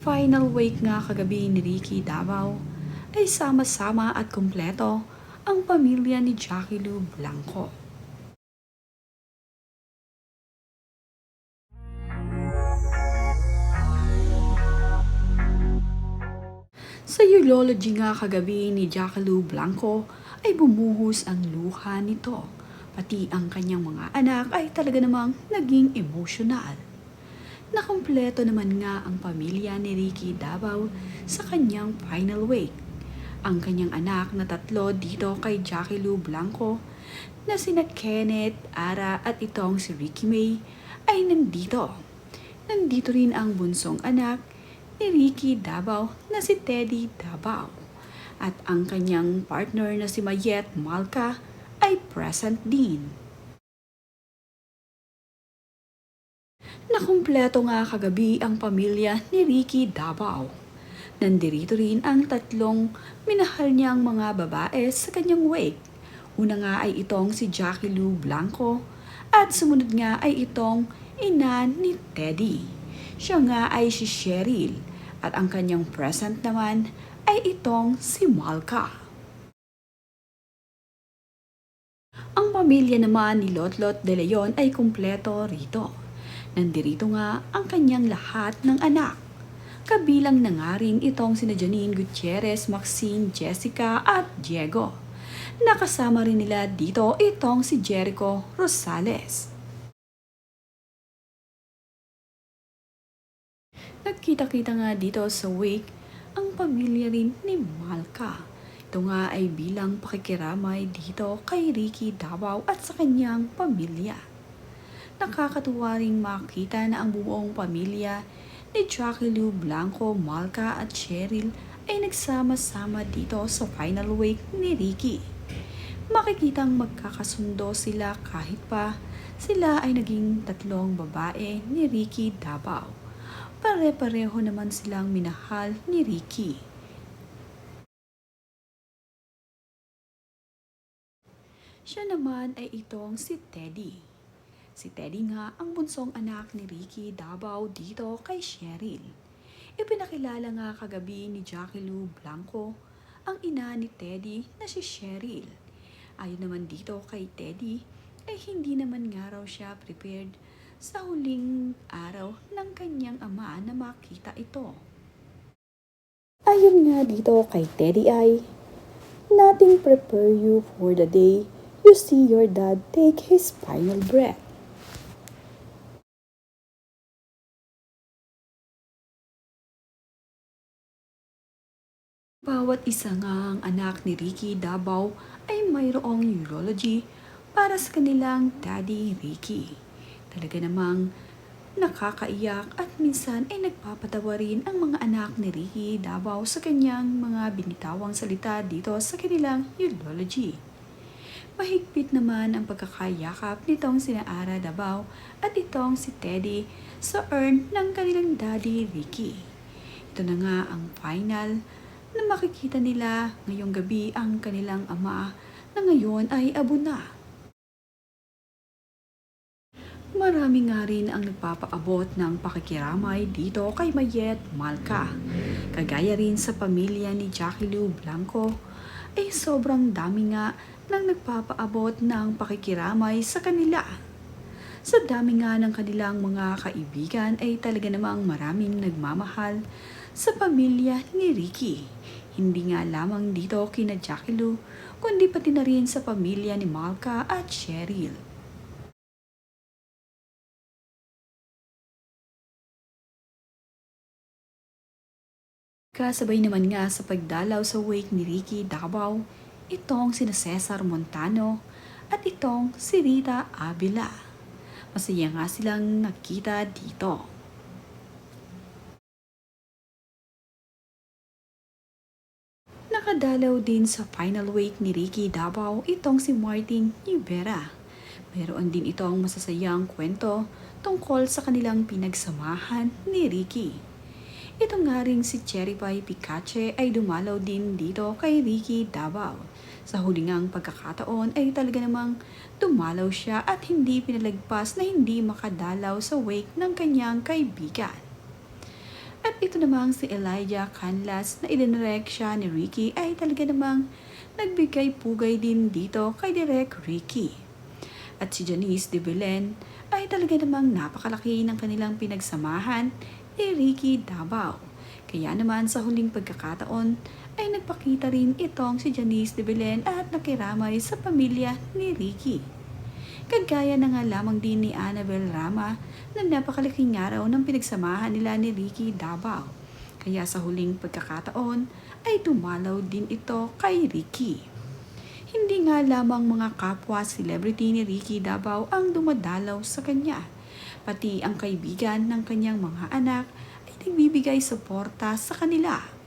Final week nga kagabi ni Ricky Davao ay sama-sama at kumpleto ang pamilya ni Jackie Lou Blanco. Sa eulogy nga kagabi ni Jackie Lou Blanco ay bumuhos ang luha nito. Pati ang kanyang mga anak ay talaga namang naging emosyonal. Nakumpleto naman nga ang pamilya ni Ricky Davao sa kanyang final week. Ang kanyang anak na tatlo dito kay Jackie Lou Blanco na sina Kenneth, Ara at itong si Ricky May ay nandito. Nandito rin ang bunsong anak ni Ricky Davao na si Teddy Davao. At ang kanyang partner na si Mayet Malca ay present din. Nakumpleto nga kagabi ang pamilya ni Ricky Davao. Nandirito rin ang tatlong minahal niyang mga babae sa kanyang wake. Una nga ay itong si Jackie Lou Blanco at sumunod nga ay itong ina ni Teddy. Siya nga ay si Cheryl at ang kanyang present naman ay itong si Malca. Ang pamilya naman ni Lotlot de Leon ay kumpleto rito. Nandirito nga ang kanyang lahat ng anak. Kabilang na nga rin itong sina Janine Gutierrez, Maxine, Jessica at Diego. Nakasama rin nila dito itong si Jericho Rosales. Nagkita-kita nga dito sa wake ang pamilya rin ni Malca. Ito nga ay bilang pakikiramay dito kay Ricky Davao at sa kanyang pamilya. Nakakatuwa ring makita na ang buong pamilya ni Jackie Lou Blanco, Malca at Cheryl ay nagsama-sama dito sa final week ni Ricky. Makikitang magkakasundo sila kahit pa sila ay naging tatlong babae ni Ricky Davao. Pare-pareho naman silang minahal ni Ricky. Siya naman ay itong si Teddy. Si Teddy nga ang bunsong anak ni Ricky Davao dito kay Cheryl. Ipinakilala nga kagabi ni Jackie Lou Blanco ang ina ni Teddy na si Cheryl. Ayon naman dito kay Teddy ay hindi naman nga raw siya prepared sa huling araw ng kanyang ama na makita ito. Ayon nga dito kay Teddy ay, "Nothing prepare you for the day you see your dad take his final breath." Bawat isa nga ang anak ni Ricky Davao ay mayroong urology para sa kanilang daddy Ricky. Talaga namang nakakaiyak at minsan ay nagpapatawa rin ang mga anak ni Ricky Davao sa kanyang mga binitawang salita dito sa kanilang urology. Mahigpit naman ang pagkakayakap nitong sina Ara Davao at itong si Teddy sa urn ng kanilang daddy Ricky. Ito na nga ang final na makikita nila ngayong gabi ang kanilang ama na ngayon ay abo na. Marami nga rin ang nagpapaabot ng pakikiramay dito kay Mayet Malca. Kagaya rin sa pamilya ni Jackie Lou Blanco ay sobrang dami nga nang nagpapaabot ng pakikiramay sa kanila. Sa dami nga ng kanilang mga kaibigan ay talaga namang maraming nagmamahal sa pamilya ni Ricky. Hindi nga lamang dito kina Jackie Lou, kundi pati na rin sa pamilya ni Malca at Cheryl. Kasabay naman nga sa pagdalaw sa wake ni Ricky Davao, itong sina Cesar Montano at itong si Rita Avila. Masaya nga silang nakita dito. Nakadalaw din sa final wake ni Ricky Davao itong si Martin Rivera. Mayroon din itong masasayang kwento tungkol sa kanilang pinagsamahan ni Ricky. Ito nga ring si Cherry Pie Picache ay dumalaw din dito kay Ricky Davao. Sa hulingang pagkakataon ay talaga namang dumalaw siya at hindi pinalagpas na hindi makadalaw sa wake ng kanyang kaibigan. At ito namang si Elijah Canlas na idinirect siya ni Ricky ay talaga namang nagbigay pugay din dito kay Direk Ricky. At si Janice de Belen ay talaga namang napakalaki ng kanilang pinagsamahan ni Ricky Davao. Kaya naman sa huling pagkakataon ay nagpakita rin itong si Janice de Belen at nakiramay sa pamilya ni Ricky. Kagaya na nga lamang din ni Annabel Rama na napakalaking araw ng pinagsamahan nila ni Ricky Davao. Kaya sa huling pagkakataon ay dumalaw din ito kay Ricky. Hindi nga lamang mga kapwa celebrity ni Ricky Davao ang dumadalaw sa kanya. Pati ang kaibigan ng kanyang mga anak ay nagbibigay suporta sa kanila.